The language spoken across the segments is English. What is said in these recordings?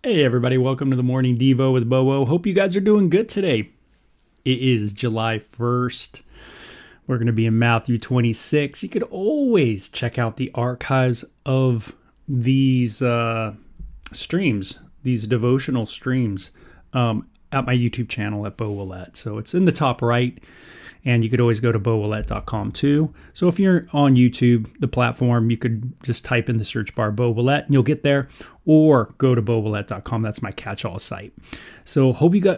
Hey everybody, welcome to the Morning Devo with Bowo. Hope you guys are doing good today. It is July 1st. We're going to be in Matthew 26. You could always check out the archives of these streams, these devotional streams, at my YouTube channel at Bo Willette. So it's in the top right, and you could always go to bowillette.com too. So if you're on YouTube, the platform, you could just type in the search bar Bo Willette and you'll get there, or go to bowillette.com. That's my catch-all site. So hope you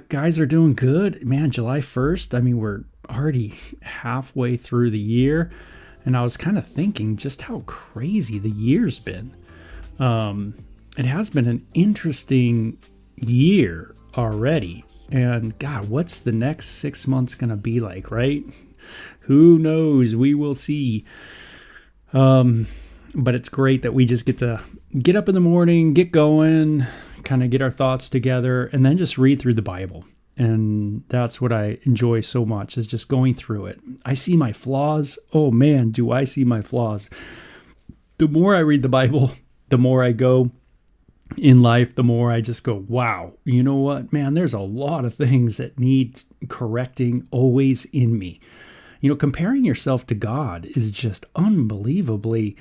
guys are doing good. Man, July 1st, I mean, we're already halfway through the year, and I was kind of thinking just how crazy the year's been. It has been an interesting year already. And God, what's the next 6 months going to be like, right? Who knows? We will see. But it's great that we just get to get up in the morning, get going, kind of get our thoughts together, and then just read through the Bible. And that's what I enjoy so much, is just going through it. I see my flaws. Oh man, do I see my flaws. The more I read the Bible, the more I go in life, the more I just go, wow, you know what, man, there's a lot of things that need correcting always in me. You know, comparing yourself to God is just unbelievably,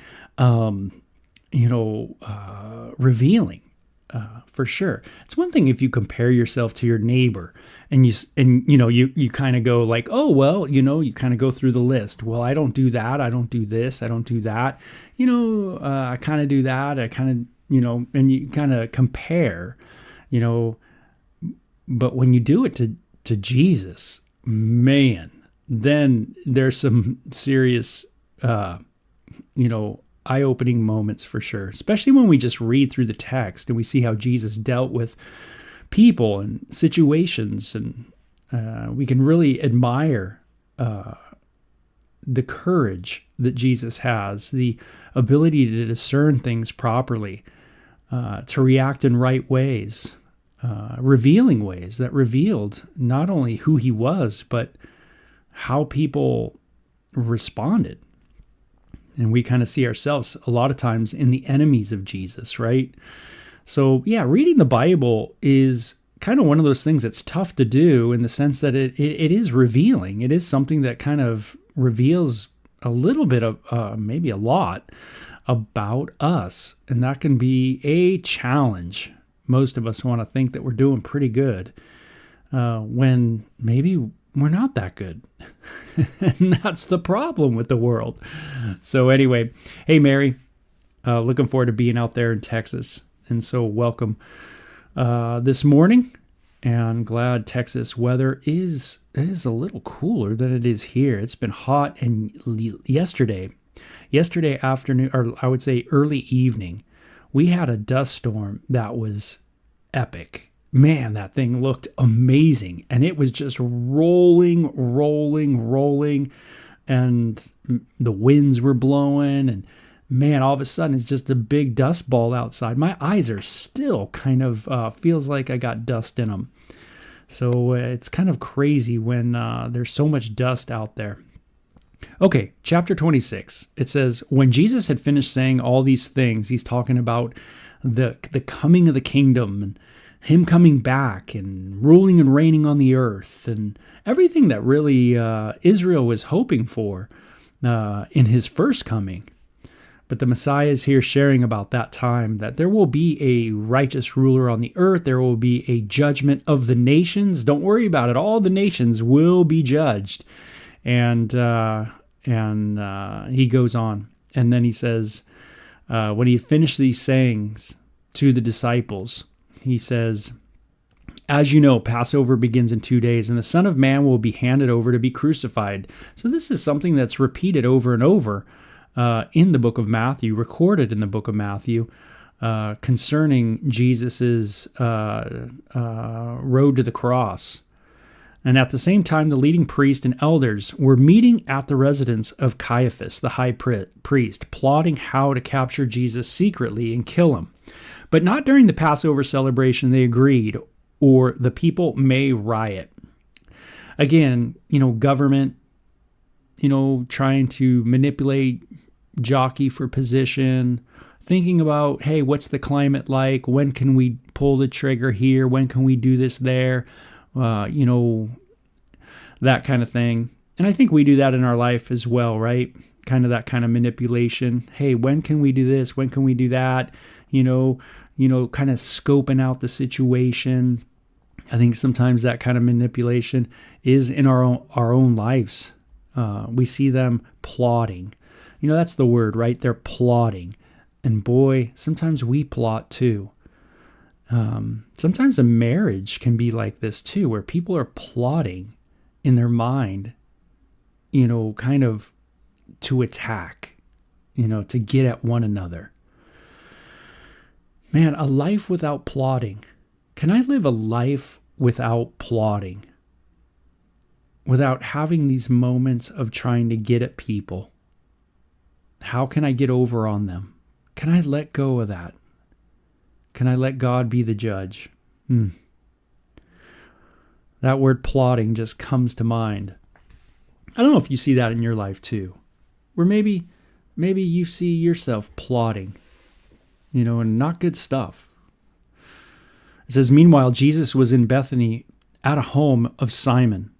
revealing, for sure. It's one thing if you compare yourself to your neighbor and you kind of go like, oh, well, you kind of go through the list. Well, I don't do that. I don't do this. I don't do that. I kind of do that. I kind of, and you kind of compare, but when you do it to Jesus, man, then there's some serious, eye-opening moments for sure, especially when we just read through the text and we see how Jesus dealt with people and situations, and we can really admire the courage that Jesus has, the ability to discern things properly, to react in right ways, revealing ways that revealed not only who he was, but how people responded. And we kind of see ourselves a lot of times in the enemies of Jesus, right? So yeah, reading the Bible is kind of one of those things that's tough to do, in the sense that it is revealing. It is something that kind of reveals a little bit of, maybe a lot, about us. And that can be a challenge. Most of us want to think that we're doing pretty good, when maybe we're not that good. And that's the problem with the world. So anyway, hey, Mary, looking forward to being out there in Texas. And so welcome this morning. And glad Texas weather is a little cooler than it is here. It's been hot, and yesterday afternoon, or I would say early evening, we had a dust storm that was epic. Man, that thing looked amazing. And it was just rolling. And the winds were blowing. And man, all of a sudden, it's just a big dust ball outside. My eyes are still kind of, feels like I got dust in them. So it's kind of crazy when there's so much dust out there. Okay, chapter 26. It says, when Jesus had finished saying all these things, he's talking about the coming of the kingdom, and him coming back and ruling and reigning on the earth, and everything that really Israel was hoping for in his first coming. But the Messiah is here sharing about that time, that there will be a righteous ruler on the earth. There will be a judgment of the nations. Don't worry about it. All the nations will be judged. And he goes on. And then he says, when he finished these sayings to the disciples, he says, as you know, Passover begins in 2 days, and the Son of Man will be handed over to be crucified. So this is something that's repeated over and over in the book of Matthew, recorded in the book of Matthew, concerning Jesus's road to the cross. And at the same time, the leading priest and elders were meeting at the residence of Caiaphas, the high priest, plotting how to capture Jesus secretly and kill him. But not during the Passover celebration, they agreed, or the people may riot. Again, government, trying to manipulate, jockey for position, thinking about, hey, what's the climate like? When can we pull the trigger here? When can we do this there? That kind of thing. And I think we do that in our life as well, right? Kind of that kind of manipulation. Hey, when can we do this? When can we do that? Kind of scoping out the situation. I think sometimes that kind of manipulation is in our own lives. We see them plotting. That's the word, right? They're plotting. And boy, sometimes we plot too. Sometimes a marriage can be like this too, where people are plotting in their mind, kind of to attack, to get at one another. Man, a life without plotting Can I live a life without plotting? Without having these moments of trying to get at people? How can I get over on them? Can I let go of that? Can I let God be the judge? That word plotting just comes to mind. I don't know if you see that in your life too. Where maybe you see yourself plotting, and not good stuff. It says, meanwhile, Jesus was in Bethany at a home of Simon,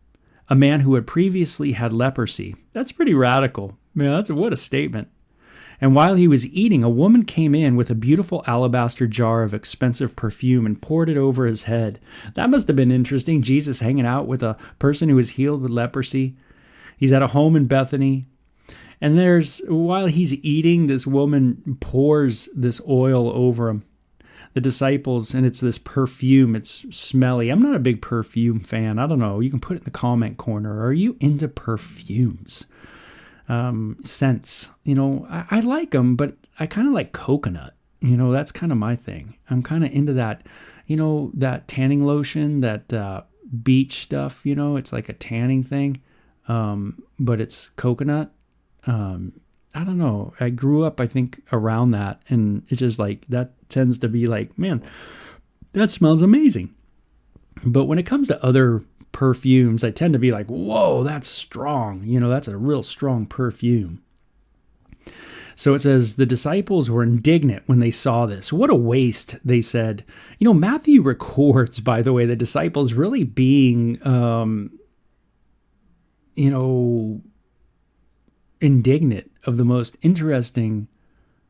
a man who had previously had leprosy. That's pretty radical. Man, what a statement. And while he was eating, a woman came in with a beautiful alabaster jar of expensive perfume and poured it over his head. That must have been interesting, Jesus hanging out with a person who was healed with leprosy. He's at a home in Bethany. And while he's eating, this woman pours this oil over him. The disciples, and it's this perfume. It's smelly. I'm not a big perfume fan. I don't know. You can put it in the comment corner. Are you into perfumes? Scents. I like them, but I kind of like coconut. That's kind of my thing. I'm kind of into that, that tanning lotion, that beach stuff, it's like a tanning thing, but it's coconut. I don't know. I grew up, I think, around that, and it's just like, that tends to be like, man, that smells amazing. But when it comes to other perfumes, I tend to be like, whoa, that's strong. That's a real strong perfume. So it says, the disciples were indignant when they saw this. What a waste, they said. Matthew records, by the way, the disciples really being, indignant of the most interesting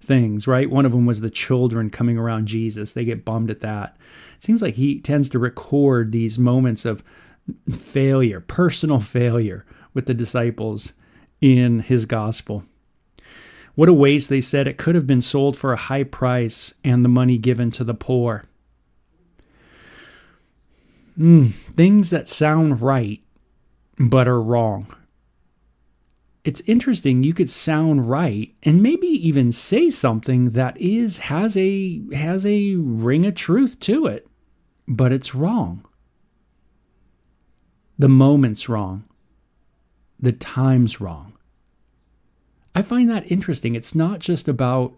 things, right? One of them was the children coming around Jesus. They get bummed at that. It seems like he tends to record these moments of failure, personal failure with the disciples in his gospel. What a waste, they said. It could have been sold for a high price and the money given to the poor. Things that sound right but are wrong. It's interesting. You could sound right and maybe even say something that has a ring of truth to it, but it's wrong. The moment's wrong. The time's wrong. I find that interesting. It's not just about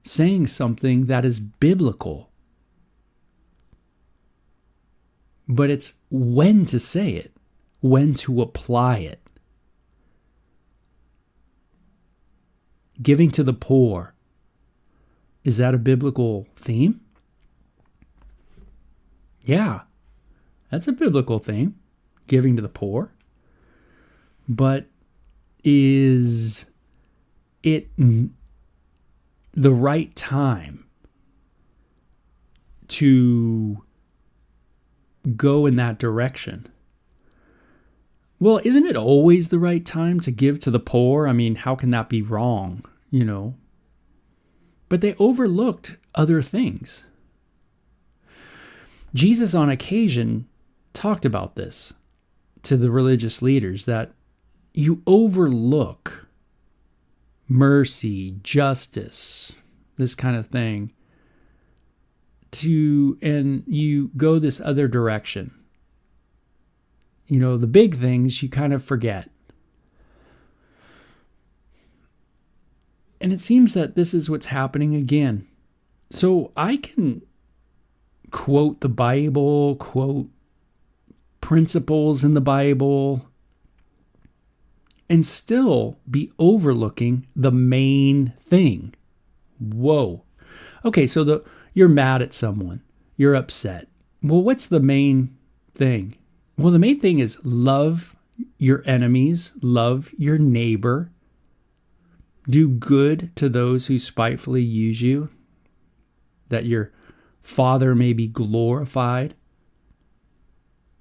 saying something that is biblical, but it's when to say it, when to apply it. Giving to the poor. Is that a biblical theme? Yeah, that's a biblical theme. Giving to the poor. But is it the right time to go in that direction? Well, isn't it always the right time to give to the poor? I mean, how can that be wrong, But they overlooked other things. Jesus on occasion talked about this to the religious leaders, that you overlook mercy, justice, this kind of thing, and you go this other direction. The big things you kind of forget. And it seems that this is what's happening again. So I can quote the Bible, quote principles in the Bible, and still be overlooking the main thing. Whoa. Okay, so you're mad at someone. You're upset. Well, what's the main thing? Well, the main thing is love your enemies, love your neighbor, do good to those who spitefully use you, that your Father may be glorified.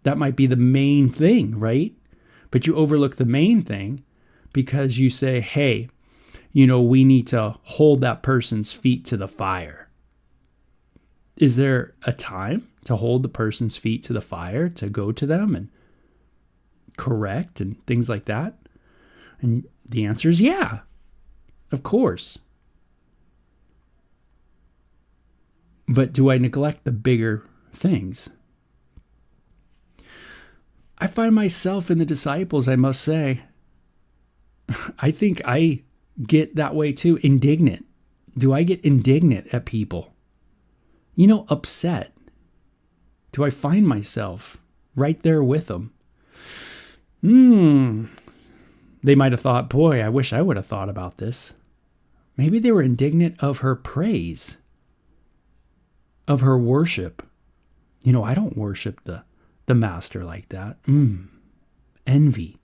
That might be the main thing, right? But you overlook the main thing because you say, hey, we need to hold that person's feet to the fire. Is there a time to hold the person's feet to the fire, to go to them and correct and things like that? And the answer is yeah, of course. But do I neglect the bigger things. I find myself in the disciples, I must say. I think I get that way too. Indignant. Do I get indignant at people? Upset. Do I find myself right there with them? They might have thought, boy, I wish I would have thought about this. Maybe they were indignant of her praise, of her worship. I don't worship the master like that. Envy.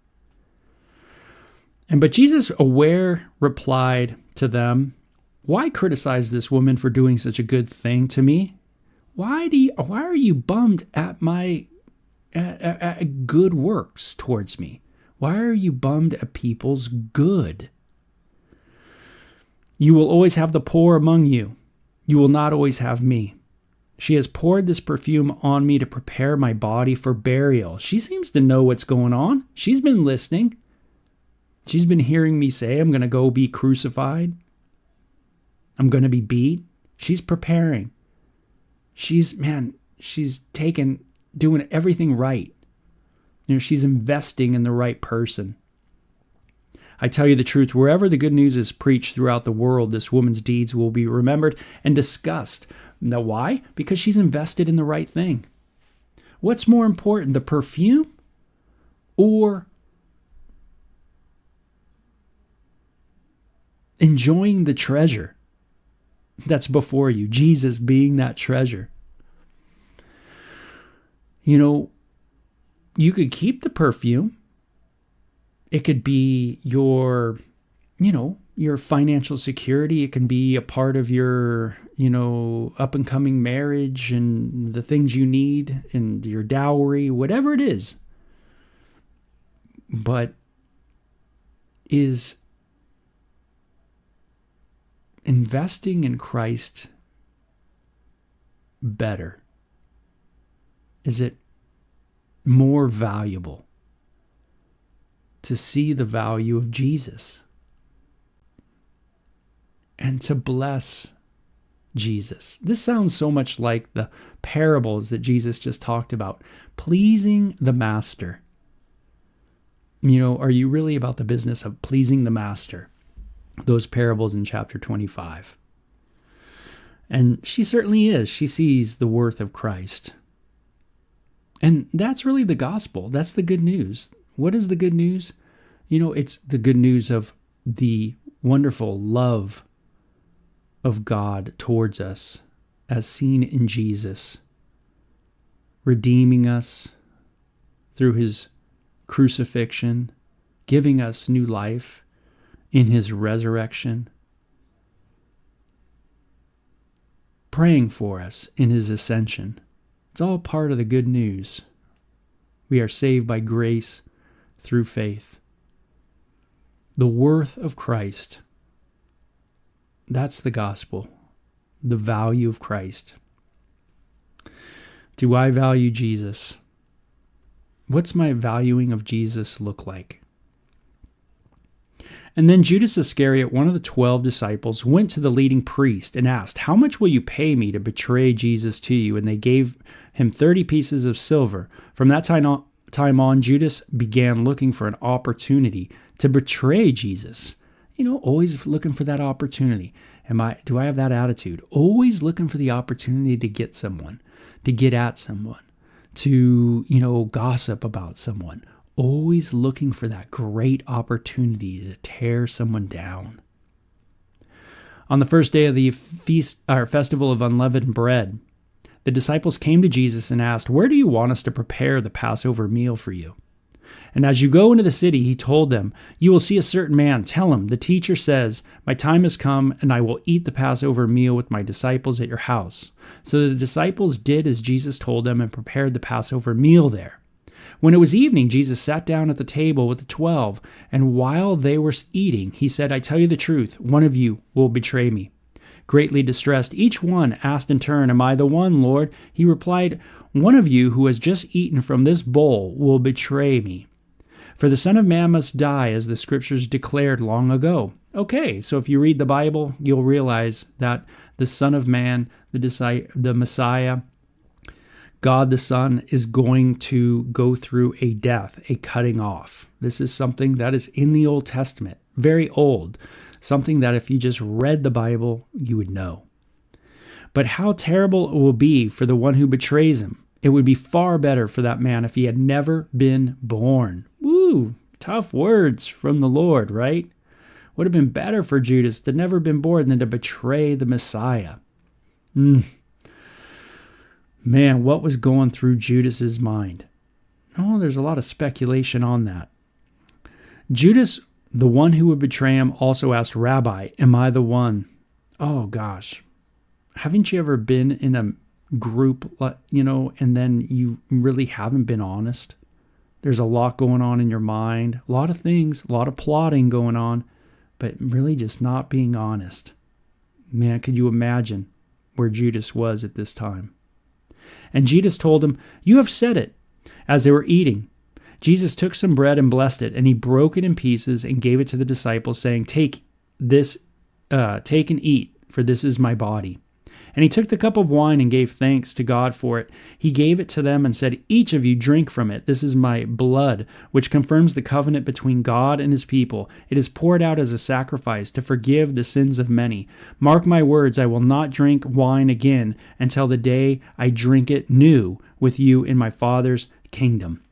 But Jesus, aware, replied to them, "Why criticize this woman for doing such a good thing to me? Why are you bummed at my at good works towards me? Why are you bummed at people's good? You will always have the poor among you. You will not always have me. She has poured this perfume on me to prepare my body for burial." She seems to know what's going on. She's been listening. She's been hearing me say, I'm going to go be crucified. I'm going to be beat. She's preparing. She's doing everything right. She's investing in the right person. I tell you the truth, wherever the good news is preached throughout the world, this woman's deeds will be remembered and discussed. Now, why? Because she's invested in the right thing. What's more important, the perfume or enjoying the treasure that's before you? Jesus being that treasure. You could keep the perfume. It could be your financial security. It can be a part of your, up and coming marriage and the things you need and your dowry, whatever it is. But is investing in Christ better? Is it more valuable to see the value of Jesus and to bless Jesus? This sounds so much like the parables that Jesus just talked about. Pleasing the master. Are you really about the business of pleasing the master? Those parables in chapter 25. And she certainly is. She sees the worth of Christ. And that's really the gospel. That's the good news. What is the good news? It's the good news of the wonderful love of God towards us as seen in Jesus, redeeming us through his crucifixion, giving us new life in his resurrection, praying for us in his ascension. It's all part of the good news. We are saved by grace through faith. The worth of Christ. That's the gospel. The value of Christ. Do I value Jesus? What's my valuing of Jesus look like? And then Judas Iscariot, one of the 12 disciples, went to the leading priest and asked, "How much will you pay me to betray Jesus to you?" And they gave him 30 pieces of silver. From that time on, Judas began looking for an opportunity to betray Jesus. Always looking for that opportunity. Do I have that attitude? Always looking for the opportunity to get someone, to get at someone, to, gossip about someone. Always looking for that great opportunity to tear someone down. On the first day of the festival of unleavened bread, the disciples came to Jesus and asked, "Where do you want us to prepare the Passover meal for you?" And as you go into the city, he told them, "You will see a certain man. Tell him, the teacher says, my time has come, and I will eat the Passover meal with my disciples at your house." So the disciples did as Jesus told them and prepared the Passover meal there. When it was evening, Jesus sat down at the table with the 12, and while they were eating, he said, "I tell you the truth, one of you will betray me." Greatly distressed, each one asked in turn, "Am I the one, Lord?" He replied, "One of you who has just eaten from this bowl will betray me. For the Son of Man must die, as the Scriptures declared long ago." Okay, so if you read the Bible, you'll realize that the Son of Man, the Messiah, God the Son is going to go through a death, a cutting off. This is something that is in the Old Testament, very old, something that if you just read the Bible, you would know. But how terrible it will be for the one who betrays him. It would be far better for that man if he had never been born. Woo, tough words from the Lord, right? Would have been better for Judas to never been born than to betray the Messiah. Man, what was going through Judas's mind? Oh, there's a lot of speculation on that. Judas, the one who would betray him, also asked, Rabbi, am I the one? Oh, gosh. Haven't you ever been in a group, and then you really haven't been honest? There's a lot going on in your mind, a lot of things, a lot of plotting going on, but really just not being honest. Man, could you imagine where Judas was at this time? And Jesus told him, you have said it. As they were eating, Jesus took some bread and blessed it, and he broke it in pieces and gave it to the disciples, saying, take and eat, for this is my body. And he took the cup of wine and gave thanks to God for it. He gave it to them and said, each of you drink from it. This is my blood, which confirms the covenant between God and his people. It is poured out as a sacrifice to forgive the sins of many. Mark my words, I will not drink wine again until the day I drink it new with you in my Father's kingdom.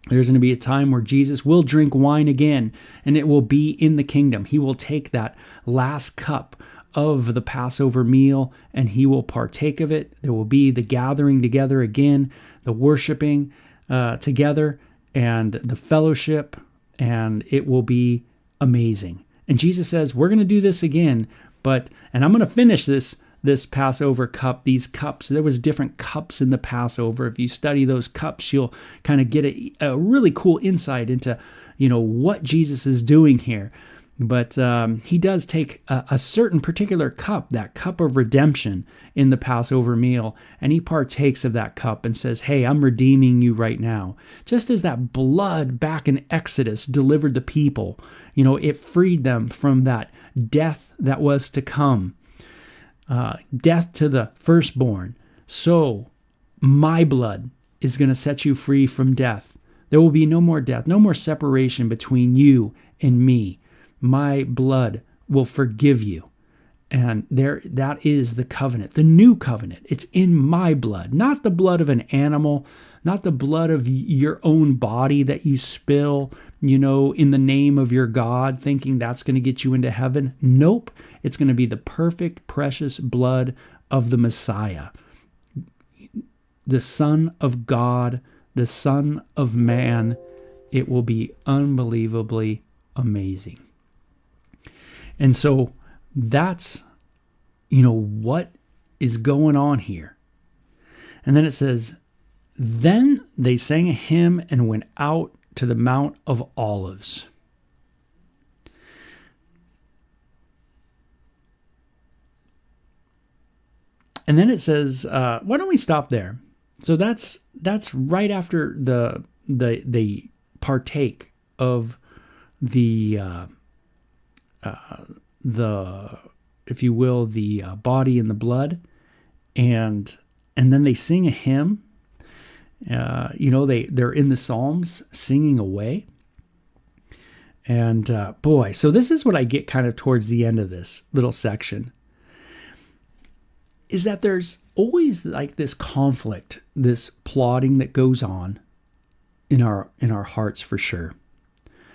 There's going to be a time where Jesus will drink wine again, and it will be in the kingdom. He will take that last cup of the Passover meal, and he will partake of it. There will be the gathering together again, the worshiping together, and the fellowship, and it will be amazing. And Jesus says, we're going to do this again, and I'm going to finish this Passover cup, these cups. There was different cups in the Passover. If you study those cups, you'll kind of get a really cool insight into, what Jesus is doing here. But he does take a certain particular cup, that cup of redemption in the Passover meal, and he partakes of that cup and says, hey, I'm redeeming you right now. Just as that blood back in Exodus delivered the people, it freed them from that death that was to come, death to the firstborn. So my blood is going to set you free from death. There will be no more death, no more separation between you and me. My blood will forgive you. And that is the covenant, the new covenant. It's in my blood, not the blood of an animal, not the blood of your own body that you spill, in the name of your God, thinking that's going to get you into heaven. Nope. It's going to be the perfect, precious blood of the Messiah, the Son of God, the Son of Man. It will be unbelievably amazing. And so that's, what is going on here. And then it says, then they sang a hymn and went out to the Mount of Olives. And then it says, why don't we stop there? So that's right after they partake of the if you will, the body and the blood, and then they sing a hymn. They're in the Psalms singing away. And so this is what I get kind of towards the end of this little section, is that there's always like this conflict, this plotting that goes on in our hearts for sure.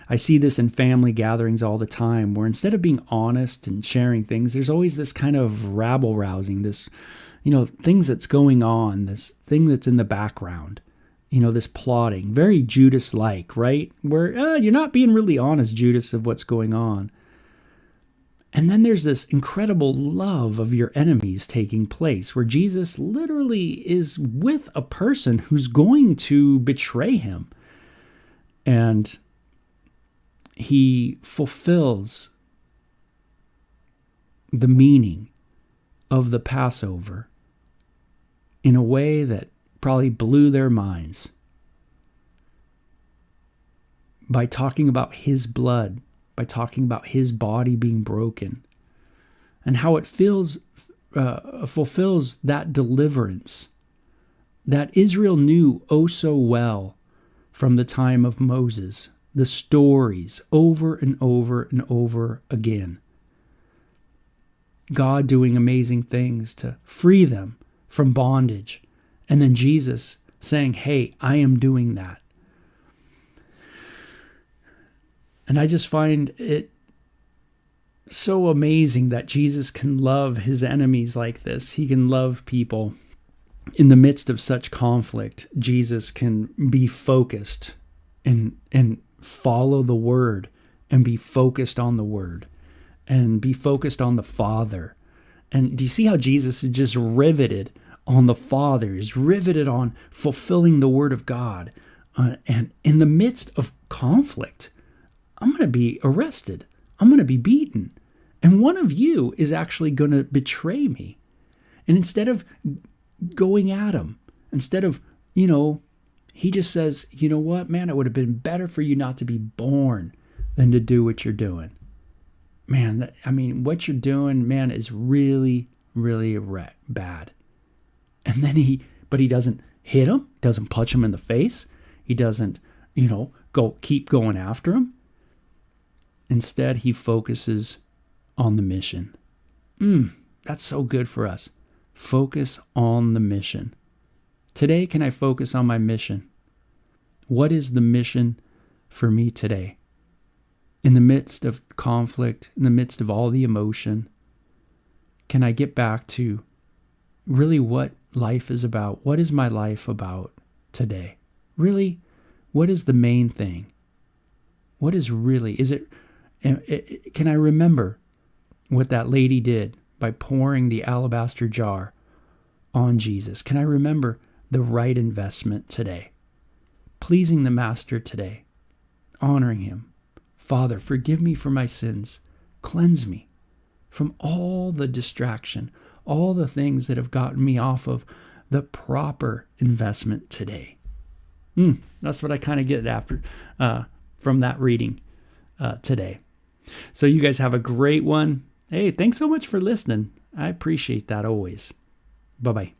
I see this in family gatherings all the time, where instead of being honest and sharing things, there's always this kind of rabble-rousing, this, things that's going on, this thing that's in the background, this plotting, very Judas-like, right? Where you're not being really honest, Judas, of what's going on. And then there's this incredible love of your enemies taking place, where Jesus literally is with a person who's going to betray him. And he fulfills the meaning of the Passover in a way that probably blew their minds by talking about his blood, by talking about his body being broken, and how it fulfills that deliverance that Israel knew oh so well from the time of Moses, the stories over and over and over again. God doing amazing things to free them from bondage. And then Jesus saying, hey, I am doing that. And I just find it so amazing that Jesus can love his enemies like this. He can love people in the midst of such conflict. Jesus can be focused and follow the word and be focused on the word and be focused on the Father. And do you see how Jesus is just riveted on the Father? He's riveted on fulfilling the word of God. And in the midst of conflict, I'm going to be arrested. I'm going to be beaten. And one of you is actually going to betray me. And instead of going at him, instead of, he just says, you know what, man, it would have been better for you not to be born than to do what you're doing. Man, what you're doing, man, is really, really bad. And then he doesn't hit him, doesn't punch him in the face. He doesn't, keep going after him. Instead, he focuses on the mission. That's so good for us. Focus on the mission. Today, can I focus on my mission? What is the mission for me today? In the midst of conflict, in the midst of all the emotion, can I get back to really what life is about? What is my life about today? Really, what is the main thing? What is it? Can I remember what that lady did by pouring the alabaster jar on Jesus? Can I remember the right investment today? Pleasing the Master today, honoring him. Father, forgive me for my sins. Cleanse me from all the distraction, all the things that have gotten me off of the proper investment today. That's what I kind of get after from that reading today. So you guys have a great one. Hey, thanks so much for listening. I appreciate that always. Bye-bye.